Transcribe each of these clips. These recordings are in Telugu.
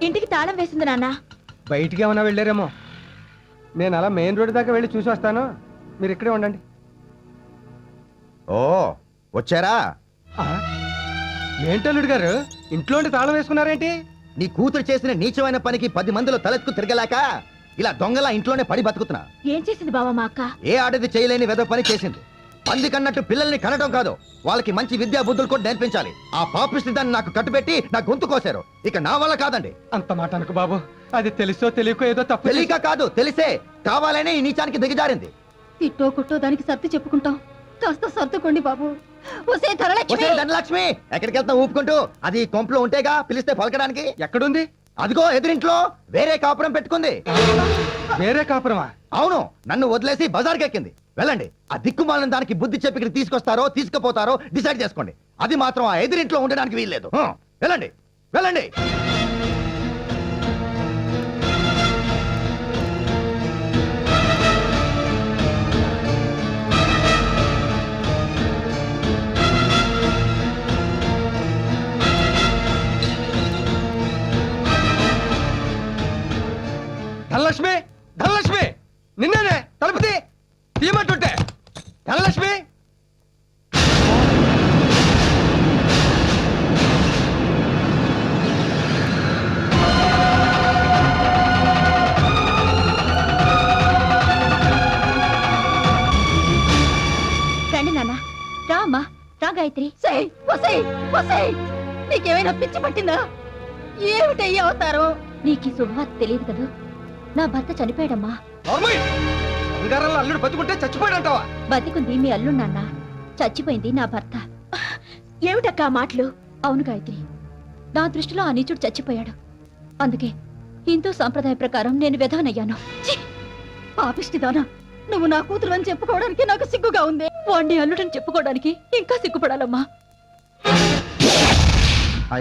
ఇంటికి తాళం వేసింది నాన్న. బయటికి ఏమైనా వెళ్ళారేమో. నేను అలా మెయిన్ రోడ్ దాకా వెళ్ళి చూసి వస్తాను, మీరు ఇక్కడే ఉండండి. ఓ వచ్చారా? ఏంటల్లుడు గారు ఇంట్లో తాళం వేసుకున్నారేంటి? నీ కూతురు చేసిన నీచమైన పనికి 10 మందిలో తలెత్తుకు తిరగలేక ఇలా దొంగలా ఇంట్లోనే పడి బతుకుతున్నా. ఏం చేసింది బావా మా అక్క? ఏ ఆడది చేయలేని వెద పని చేసింది. పంది కన్నట్టు పిల్లల్ని కనడం కాదు, వాళ్ళకి మంచి విద్యా బుద్ధులు కూడా నేర్పించాలి. ఆ పాపిష్టి దాన్ని నాకు కట్టుబెట్టి నా గొంతు కోసారు. ఇక నా వల్ల కాదండి. అంత మాట అనుకు బాబు, అది తెలుసో తెలియకో ఏదో తప్పు. తెలియక కాదు, తెలిసే కావాలనే ఈ నీచానికి దిగజారింది. తిట్టో కుట్టో దానికి సర్ది చెప్పుకుంటాం, కాస్త సర్దుకోండి బాబు. ఒసే ధనలక్ష్మి, ధనలక్ష్మి ఎక్కడికి వెళ్తా ఊపుకుంటూ? అది కొంపలో ఉంటేగా పిలిస్తే పలకడానికి. ఎక్కడుంది? అదిగో ఎదురింట్లో వేరే కాపురం పెట్టుకుంది. వేరే కాపురమా? అవును, నన్ను వదిలేసి బజార్కి ఎక్కింది. వెళ్ళండి, ఆ దిక్కుమాలిన దానికి బుద్ధి చెప్పి ఇక్కడ తీసుకొస్తారో తీసుకుపోతారో డిసైడ్ చేసుకోండి. అది మాత్రం ఆ ఎదురింట్లో ఉండడానికి వీల్లేదు. వెళ్ళండి వెళ్ళండి. ధనలక్ష్మి, ధనలక్ష్మి, నిన్నేనే తలుపు తీయమంటుంటే. ధనలక్ష్మి, రండి నాన్న. రా అమ్మా, రా గాయత్రి. నీకేమైనా పిచ్చి పట్టిందా? ఏమిటయ్యి అవుతారు? నీకు ఈ శుభవార్త తెలియదు కదా, నా భర్త చనిపోయాడమ్మా. బంగారంలో అల్లుడు బతుకుంటే చచ్చిపోయాడంటావా? బతికుంది మీ అల్లుడు నాన్న, చచ్చిపోయింది నా భర్త. ఏమిటక్క మాటలు? అవును గాయత్రి, నా దృష్టిలో ఆ నీచుడు చచ్చిపోయాడు. అందుకే హిందూ సాంప్రదాయ ప్రకారం నేను విధవనయ్యాను. పాపిష్టిదానా, నువ్వు నా కూతురు అని చెప్పుకోవడానికి నాకు సిగ్గుగా ఉంది. వాణ్ణి అల్లుడని చెప్పుకోవడానికి ఇంకా సిగ్గుపడాలమ్మా.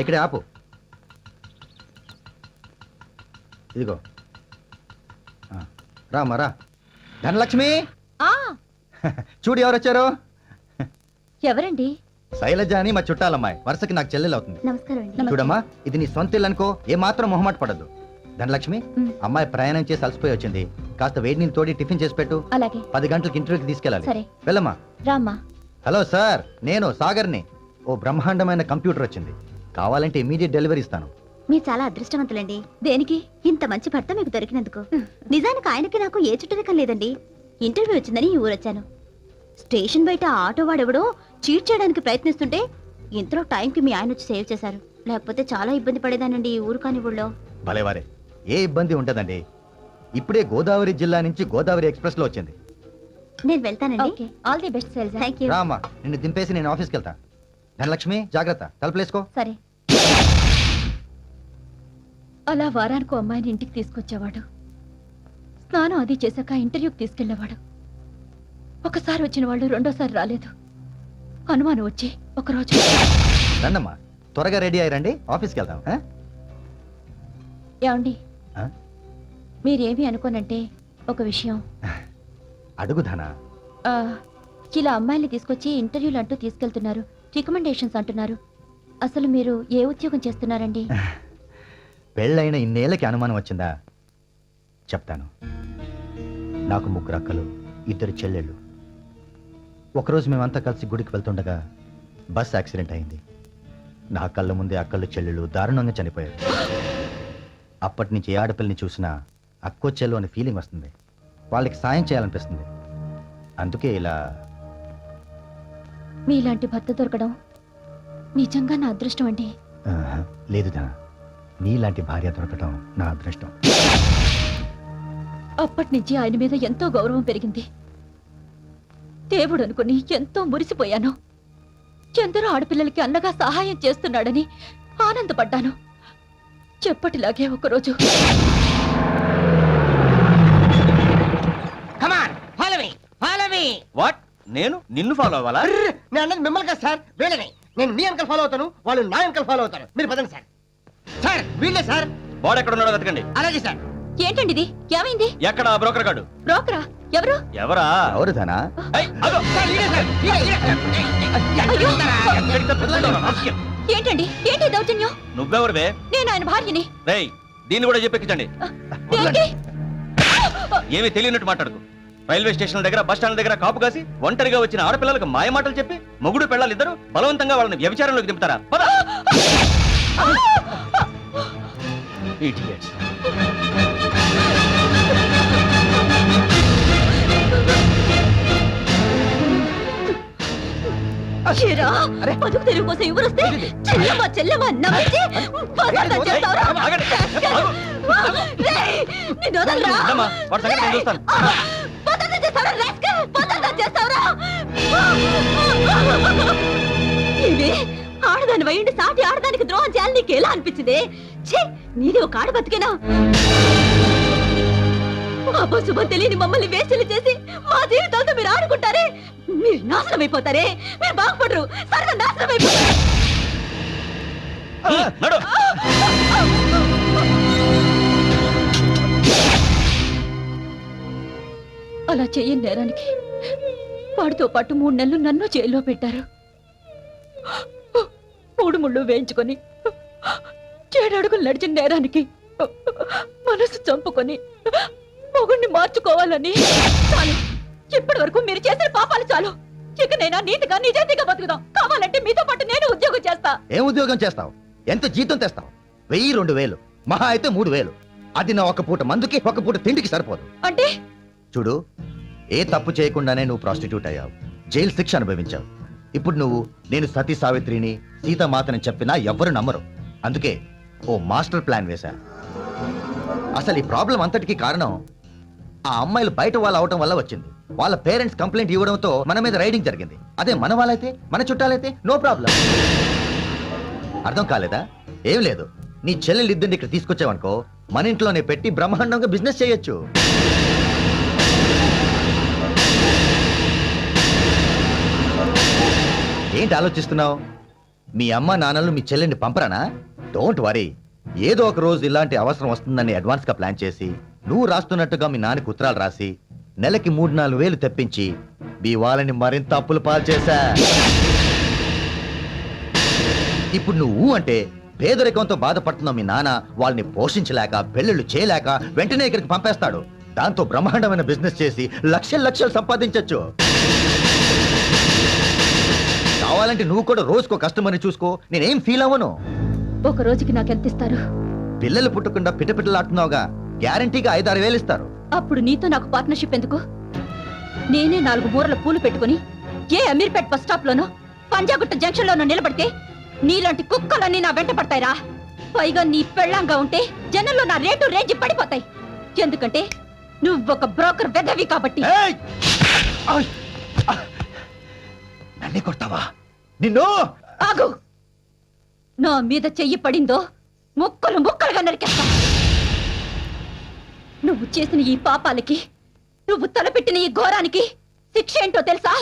ఇక్కడే ఆపు. ఇదిగో రామా రా. ధనలక్ష్మి, చూడు ఎవరు వచ్చారు. ఎవరండి? శైలజ అని మా చుట్టాలమ్మాయి, వరుసకి నాకు చెల్లెలు అవుతుంది. నమస్కారం. చూడమ్మా, ఇది నీ సొంత ఇల్లు అనుకో, ఏమాత్రం మొహమాట పడద్దు. ధనలక్ష్మి, అమ్మాయి ప్రయాణం చేసి అలసిపోయి వచ్చింది, కాస్త వేడి నీళ్ళు తోడి టిఫిన్ చేసి పెట్టు. అలాగే. 10 గంటలకు ఇంటర్వ్యూకి తీసుకెళ్ళాలి. సరే. వెళ్ళమ్మా. రామ్మా. హలో సార్, నేను సాగర్ని. ఓ బ్రహ్మాండమైన కంప్యూటర్ వచ్చింది, కావాలంటే ఇమీడియట్ డెలివరీ ఇస్తాను. మీరు చాలా అదృష్టవంతులండి. దేనికి? ఇంత మంచి భర్త మీకు దొరికినందుకు. నిజానికి ఆయనకి నాకు ఏ చుట్టరికం లేదండి. ఇంటర్వ్యూ వచ్చిందని ఈ ఊరొచ్చాను. స్టేషన్ బయట ఆటో వాడెవడో చీట్ చేయడానికి ప్రయత్నిస్తుంటే ఇంతలో టైంకి మీ ఆయన వచ్చి సేవ్ చేశారు. లేకపోతే చాలా ఇబ్బంది పడేదానండి ఈ ఊరు కాని ఊళ్ళో. భలేవారే, ఏ ఇబ్బంది ఉంటదండి. ఇప్పుడే గోదావరి జిల్లా నుంచి గోదావరి ఎక్స్ప్రెస్ లో వచ్చింది. నేను వెళ్తానండి. All the best Shailaja. Thank you. Rama, నిన్ను దింపేసి నేను ఆఫీస్కి వెళ్తా. ధనలక్ష్మి జాగ్రత్త, తలుపులేసుకో. సరే. అలా వారానికి అమ్మాయిని ఇంటికి తీసుకొచ్చేవాడు. స్నానం అది చేశాక ఇంటర్వ్యూకి తీసుకెళ్లేవాడు. ఒకసారి వచ్చిన వాళ్ళు రెండోసారి రాలేదు. అనుమానం వచ్చి ఒకరోజు. రండమ్మా, త్వరగా రెడీ అయ్యారండి, ఆఫీస్కి వెళ్దాం. ఏమండి, మీరేమి అనుకోనంటే ఒక విషయం. అడుగు ధన. ఇలా అమ్మాయిని తీసుకొచ్చి ఇంటర్వ్యూలు అంటూ తీసుకెళ్తున్నారు, రికమెండేషన్స్ అంటున్నారు. అసలు మీరు ఏ ఉద్యోగం చేస్తున్నారండి? పెళ్ళైన ఇన్నేళ్ళకి అనుమానం వచ్చిందా? చెప్తాను. నాకు 3 అక్కలు, 2 చెల్లెళ్ళు. ఒకరోజు మేమంతా కలిసి గుడికి వెళ్తుండగా బస్ యాక్సిడెంట్ అయింది. నా కళ్ళ ముందే అక్కలు చెల్లెళ్ళు దారుణంగా చనిపోయారు. అప్పటి నుంచి ఏ ఆడపిల్లని చూసినా అక్కో చెల్లు అనే ఫీలింగ్ వస్తుంది, వాళ్ళకి సాయం చేయాలనిపిస్తుంది. అందుకే ఇలా. మీలాంటి భర్త దొరకడం నిజంగా నా అదృష్టం అండి. లేదు ధన, నీలాంటి భార్య దొరకటం నా అదృష్టం. అప్పటి నుంచి ఆయన మీద ఎంతో గౌరవం పెరిగింది. దేవుడు అనుకుని ఎంతో మురిసిపోయాను. ఎందరో ఆడపిల్లలకి అన్నగా సహాయం చేస్తున్నాడని ఆనందపడ్డాను. చెప్పటిలాగే ఒకరోజు. నేను నిన్ను ఫాలో అవ్వాలా? నేను అన్నది మిమ్మల్ని కదా సార్, వీళ్ళని. నేను మీ అంకల్ ఫాలో అవుతాను, వాళ్ళు నా అంకల్ ఫాలో అవుతారు. మీరు పదండి సార్. సార్ వీళ్ళే సార్. బాడీ ఎక్కడ ఉన్నాడో వెతకండి. అలాగే సార్. ఏంటండి ఇది? ఏమైంది? ఎక్కడ బ్రోకర్ గాడు? బ్రోకరా? ఎవరు? ఎవరా? ఎవరు ధన? ఏయ్, అగో. అయ్యో! ఏంటండి ఏంటి ఈ దౌర్జన్యం? నువ్వెవరివే? నేను ఆయన భార్యని. రేయ్, దీన్ని కూడా చెప్పెక్కించండి. దేనికి? ఏమీ తెలియనట్టు మాట్లాడుకు. రైల్వే స్టేషన్ దగ్గర, బస్ స్టాండ్ దగ్గర కాపు కాసి ఒంటరిగా వచ్చిన ఆడపిల్లలకు మాయ మాటలు చెప్పి మొగుడు పెళ్ళాలి ఇద్దరు బలవంతంగా వాళ్ళని వ్యభిచారంలోకి దింపుతారా? పద. Idiots. ఏరా, బతుకు తెరువు కోసం ఎవరొస్తే చెల్లెమ్మ చెల్లెమ్మ నమ్మించి బజార్లో చేస్తావురా? ఆగండి. రేయ్, నిన్ను వదలరా? ఉండమ్మా, వాడి సంగతి నేను చూస్తాను. బజార్లో చేస్తావురా, rascal? బజార్లో చేస్తావురా? ఇవి ఆడదాని వయండి సాటి ఆడదానికి ద్రోహం చేయాలని నీకు ఎలా అనిపించింది? ఛీ, నీది ఒక ఆడ బతికేనా? అపశుభం తెలియని మమ్మల్ని వేస్టలు చేసి మా జీవితాలతో మీరు ఆడుకుంటారే, మీరు నాశనం అయిపోతారే, మీరు బాగుపడరు, సర్వ నాశనం అయిపోతారు. నడు. అలా చెయ్యని నేరానికి వాడితో పాటు 3 నెలలు నన్ను జైల్లో పెట్టారు. 3 ముళ్ళు వేయించుకొని 7 అడుగులు నడిచిన నేరానికి మనసు చంపుకొని మొగుణ్ణి మార్చుకోవాలని. చాలు, ఇప్పటి వరకు మీరు చేసిన పాపాలు చాలు. ఇకనైనా నీతిగా నిజాయితీగా బతుకుదాం. కావాలంటే మీతో పాటు నేను ఉద్యోగం చేస్తా. ఏం ఉద్యోగం చేస్తావు? ఎంత జీతం తెస్తావు? 1000-2000, మహా అయితే 3000. అది నా ఒక పూట మందుకి, ఒక పూట తిండికి సరిపోదు. అంటే చూడు, ఏ తప్పు చేయకుండానే నువ్వు ప్రాస్టిట్యూట్ అయ్యావు, జైలు శిక్ష అనుభవించావు. ఇప్పుడు నువ్వు నేను సతీ సావిత్రిని, సీతామాతని చెప్పినా ఎవ్వరు నమ్మరు. అందుకే ఓ మాస్టర్ ప్లాన్ వేశా. అసలు ఈ ప్రాబ్లం అంతటికి కారణం ఆ అమ్మాయిలు బయట వాళ్ళు అవటం వల్ల వచ్చింది. వాళ్ళ పేరెంట్స్ కంప్లైంట్ ఇవ్వడంతో మన మీద రైడింగ్ జరిగింది. అదే మన వాళ్ళైతే, మన చుట్టాలైతే నో ప్రాబ్లం. అర్థం కాలేదా? ఏం లేదు, నీ చెల్లెలు ఇద్దరిని ఇక్కడ తీసుకొచ్చావనుకో, మన ఇంట్లోనే పెట్టి బ్రహ్మాండంగా బిజినెస్ చేయొచ్చు. ఏంటి ఆలోచిస్తున్నావు? మీ అమ్మ నాన్నలు మీ చెల్లెల్ని పంపరానా? డోంట్ వరీ, ఏదో ఒక రోజు ఇలాంటి అవసరం వస్తుందని అడ్వాన్స్ గా ప్లాన్ చేసి, నువ్వు రాస్తున్నట్టుగా మీ నాన్నకి ఉత్తరాలు రాసి నెలకి 3-4 వేలు తెప్పించి మీ వాళ్ళని మరింత అప్పులు పాలు చేశా. ఇప్పుడు నువ్వు అంటే పేదరికంతో బాధపడుతున్న మీ నాన్న వాళ్ళని పోషించలేక, పెళ్ళిళ్ళు చేయలేక వెంటనే ఇక్కడికి పంపేస్తాడు. దాంతో బ్రహ్మాండమైన బిజినెస్ చేసి లక్షలు సంపాదించొచ్చు. కావాలంటే నువ్వు కూడా రోజుకో కస్టమర్ని చూసుకో, నేనేం ఫీల్ అవ్వను. ఒక రోజుకి నాకెంత ఇస్తారు? పిల్లలు పుట్టకుండా పిట్టపిట్టలాడుతున్నావుగా, గ్యారంటీగా 5-6 వేలు ఇస్తారు. అప్పుడు నీతో నాకు పార్ట్నర్షిప్ ఎందుకు? నేనే 4 మూరల పూలు పెట్టుకుని ఏ అమీర్పేట్ బస్ స్టాప్ లోనో, పంజాగుట్ట జంక్షన్ లోనో నిలబడితే నీలాంటి కుక్కలన్నీ నా వెంట పడతాయిరా. పైగా నీ పెళ్ళంగా ఉంటే జనంలో నా రేటు రేంజ్ పడిపోతాయి. ఎందుకంటే నువ్వొక బ్రోకర్ వెధవి కాబట్టి. ఏయ్! ఆయ్! నన్నే కొడతావా? నిన్ను ఆగు! నా మీద చెయ్యి పడిందో ముక్కలు ముక్కలుగా నరికేస్తా. నువ్వు చేసిన ఈ పాపాలకి, నువ్వు తలపెట్టిన ఈ ఘోరానికి శిక్ష ఏంటో తెలుసా?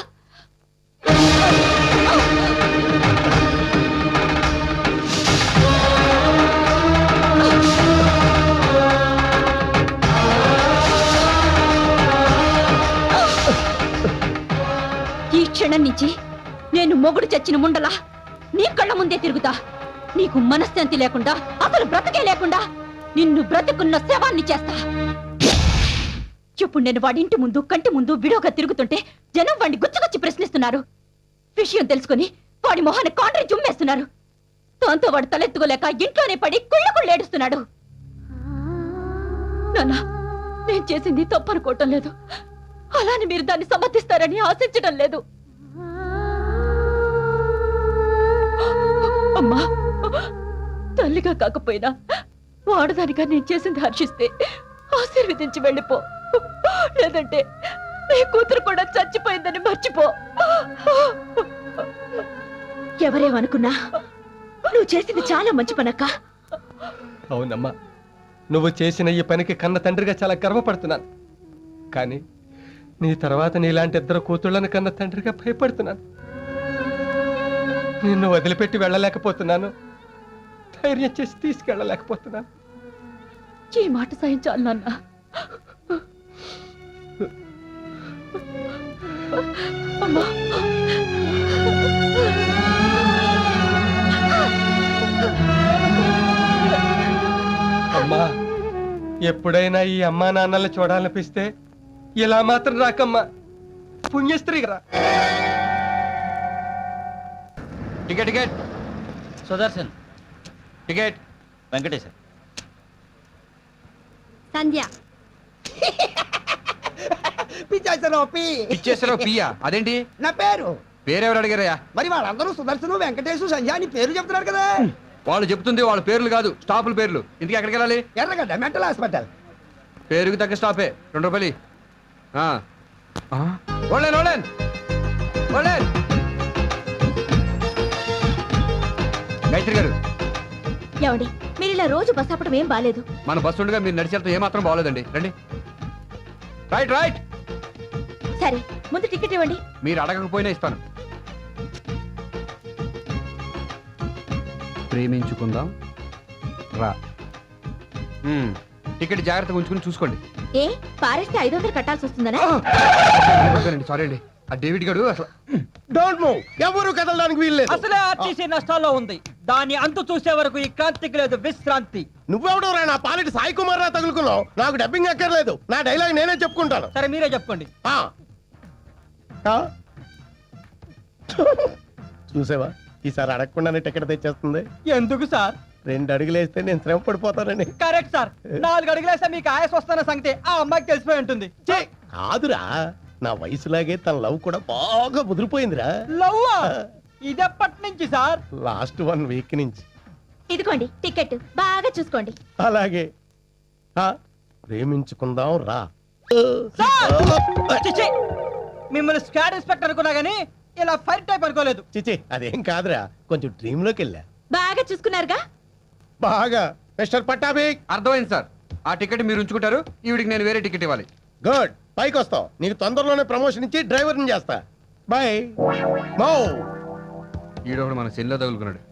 ఈ క్షణం నుంచి నేను మొగుడు చచ్చిన ముండలా నీ కళ్ళ ముందే తిరుగుతా. నీకు మనశ్శాంతి లేకుండా, అసలు బ్రతకే లేకుండా నిన్ను బ్రతుకున్న శవాన్ని చేస్తా. ఇప్పుడు నేను వాడి ఇంటి ముందు, కంటి ముందు విడోగా తిరుగుతుంటే జనం వాడిని గుచ్చుకొచ్చి ప్రశ్నిస్తున్నారు. విషయం తెలుసుకుని వాడి మొహాన్ని కాండ్రి జుమ్మేస్తున్నారు. దాంతో వాడు తలెత్తుకోలేక ఇంట్లోనే పడి కుళ్ళ ఏడుస్తున్నాడు. నాన్న, నేను చేసింది తప్పనుకోవటం లేదు. అలానే మీరు దాన్ని సమర్థిస్తారని ఆశించడం లేదు. అమ్మా, తల్లిగా కాకపోయినా వాడదానిగా నేను చేసింది హర్షిస్తే ఆశీర్వదించి వెళ్ళిపో. లేదంటే నీ కూతురు కూడా చచ్చిపోయిందని మర్చిపో. ఎవరేమనుకున్నా నువ్వు చేసింది చాలా మంచి పనక్క. అవునమ్మా, నువ్వు చేసిన ఈ పనికి కన్న తండ్రిగా చాలా గర్వపడుతున్నాను. కానీ నీ తర్వాత నీలాంటి 2 కూతుళ్ళను కన్న తండ్రిగా భయపడుతున్నాను. నిన్ను వదిలిపెట్టి వెళ్ళలేకపోతున్నాను, ధైర్యం చేసి తీసుకెళ్ళలేకపోతున్నాను. ఈ మాట సాయం చాలు నాన్న. అమ్మా, ఎప్పుడైనా ఈ అమ్మా నాన్నల్ని చూడాలనిపిస్తే ఇలా మాత్రం రాకమ్మా. పుణ్యస్త్రీ రా. Ticket ticket Sudarshan. Ticket Venkateshwar. Sandhya. ఇచ్చేసారో పియ్యా అదేంటి నా పేరు పేరెవరు అడిగారయ్యా? మరి వాళ్ళందరూ సుదర్శను వెంకటేశు సంధ్య అని పేరు చెప్తున్నారు కదా. వాళ్ళు చెప్తుంది వాళ్ళ పేర్లు కాదు, స్టాపుల పేర్లు. ఇంటికి ఎక్కడికి వెళ్ళాలి? ఎర్రగడ్డ మెంటల్ హాస్పిటల్. పేరుకి తగ్గ స్టాపే. 2 రూపాయలు. Online online online. గాయత్రి గారు, ఏమండి మీరు ఇలా రోజు బస్ ఆపడం ఏం బాలేదు. మన బస్సు ఉండగా మీరు నడిచేంత ఏమాత్రం బాగోలేదండి. రండి. Right right. సరే ముందు టికెట్ ఇవ్వండి. మీరు అడగకపోయినా ఇస్తాను. ప్రేమించుకుందాం రా. టికెట్ జాగ్రత్తగా ఉంచుకుని చూసుకోండి. ఏ పారేస్తే 500 కట్టాల్సి వస్తుందనా? సారీ అండి. ఆ డేవిడ్ గారు అసలు డోంట్ మూవ్. ఎవరు కదలడానికి వీల్లేదు. అసలే ఆర్టీసీ నష్టాల్లో ఉంది. దాని అంతు చూసే వరకు ఈ క్రాంతికి లేదు విశ్రాంతి. నువ్వెవడో రా నా పాలిటి సాయి కుమార్ రా తగులుకున్నావు. నాకు డబ్బింగ్ అక్కర్లేదు. నా డైలాగ్ నేనే చెప్పుకుంటాను. సరే మీరే చెప్పండి. ఆ. ఆ? చూసావా ఈసారి అడగకుండానే టికెట్ తెచ్చేస్తుంది. ఎందుకు సార్? 2 అడుగులు వేస్తే నేను శ్రమ పడిపోతానని. Correct sir. 4 అడుగులేస్తే మీకు ఆయాస వస్తున్న సంగతి ఆ అమ్మాయికి తెలిసిపోయి ఉంటుంది. ఛీ, కాదురా నా వయసులాగే తన లవ్ కూడా బాగా ముదిరిపోయిందిరా. లవ్వా? ఇదెప్పటి నుంచి సార్? లాస్ట్ 1 వీక్ నుంచి. ఇదిగోండి టికెట్ బాగా చూసుకోండి. అలాగే ఆ, ప్రేమించుకుందాం రా. సార్! చిచి! మిమ్మల్ని స్క్వాడ్ ఇన్స్పెక్టర్ అనుకున్నా గానీ ఇలా ఫైర్ టైప్ అనుకోలేదు. చిచి అదేం కాదురా, కొంచెం డ్రీమ్ లోకి వెళ్ళా. బాగా చూసుకున్నారుగా? బాగా. మిస్టర్ పట్టాభిక్. అర్థమైంది సార్. ఆ టికెట్ మీరు ఉంచుకుంటారు. ఈవిడికి నేను వేరే టికెట్ ఇవ్వాలి. గుడ్. పైకి వస్తావు. నీకు తొందరలోనే ప్రమోషన్ ఇచ్చి డ్రైవర్ని చేస్తా. బాయ్. మౌ. ఈడొకడు మన సెల్లో తగులుకున్నాడు.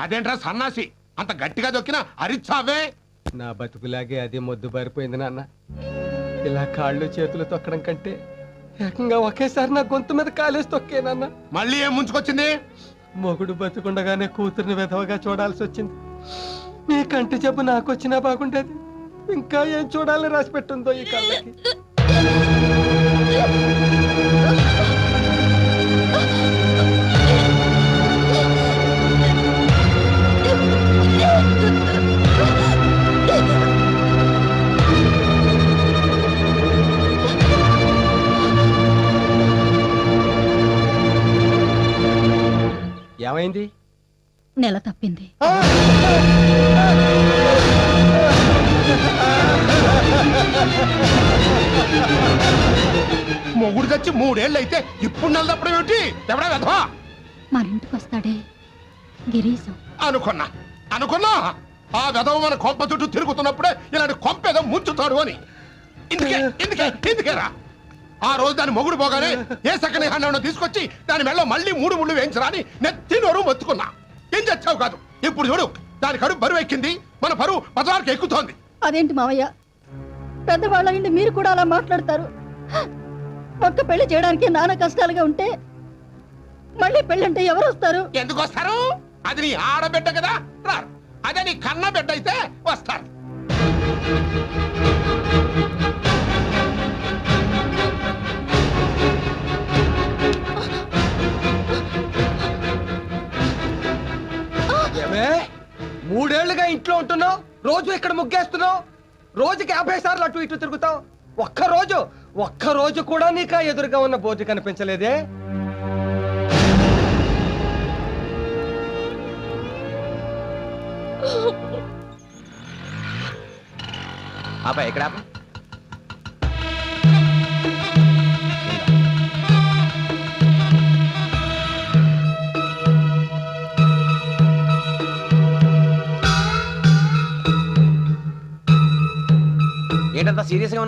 అదేంట్రా సన్నాసి అంత గట్టిగా దొక్కినా అరిచావే. నా బతుకులాగే అది మొద్దు బారిపోయింది నాన్న. ఇలా కాళ్ళు చేతులు తొక్కడం కంటే ఏకంగా ఒకేసారి నా గొంతు మీద కాలేసి తొక్కేనన్న. మళ్ళీ ఏం ముంచుకొచ్చింది? మొగుడు బతుకుండగానే కూతుర్ని విధవగా చూడాల్సి వచ్చింది. నీ కంటి జబ్బు నాకు వచ్చినా బాగుండేది. ఇంకా ఏం చూడాలని రాసి పెట్టుందో ఈ కళ్ళకి. ఏమైంది? నెల తప్పింది. మొగుడు తెచ్చి 3 ఏళ్ళు అయితే ఇప్పుడు నెలదప్పుడు ఏమిటి? ఎవడా వెధవా మన ఇంటికి వస్తాడే గిరీశం. అనుకున్నా ఆ వెధవ మన కొంప చుట్టూ తిరుగుతున్నప్పుడే ఇలాంటి కొంప ఏదో ముంచుతాడు అని. ఎందుకేరా ఆ రోజు దాని మొగుడు పోగానే ఏ సెకండ్ హ్యాండ్ తీసుకొచ్చి దాని మెళ్ళలో మళ్ళీ 3 ముళ్ళు వేయించరా అని నెత్తి నోరు మొత్తుకున్నా. ఏం చచ్చావు కాదు. ఇప్పుడు చూడు దాని కడుపు బరువు ఎక్కింది. మన బరువు బజార్కి ఎక్కుతోంది. అదేంటి మావయ్య, పెద్దవాళ్ళ ఇంటి మీరు కూడా అలా మాట్లాడతారు? ఒక్క పెళ్లి చేయడానికి నాన్న కష్టాలుగా ఉంటే మళ్ళీ పెళ్ళంటే ఎవరు వస్తారు? ఎందుకు వస్తారు? అది నీ ఆడబిడ్డ కదా, రారు. అదే నీ కన్న బిడ్డ అయితే వస్తారు. ఏమే 3 ఏళ్లుగా ఇంట్లో ఉంటున్నావు, రోజు ఇక్కడ ముగ్గేస్తున్నావు, రోజుకి 50 సార్లు అటు ఇటు తిరుగుతావు. ఒక్క రోజు కూడా నీకు ఎదురుగా ఉన్న బోర్డు కనిపించలేదే? ఆపా ఎక్కడ ఆపా? ఏంటంత సీరియస్గా ఉన్నారు?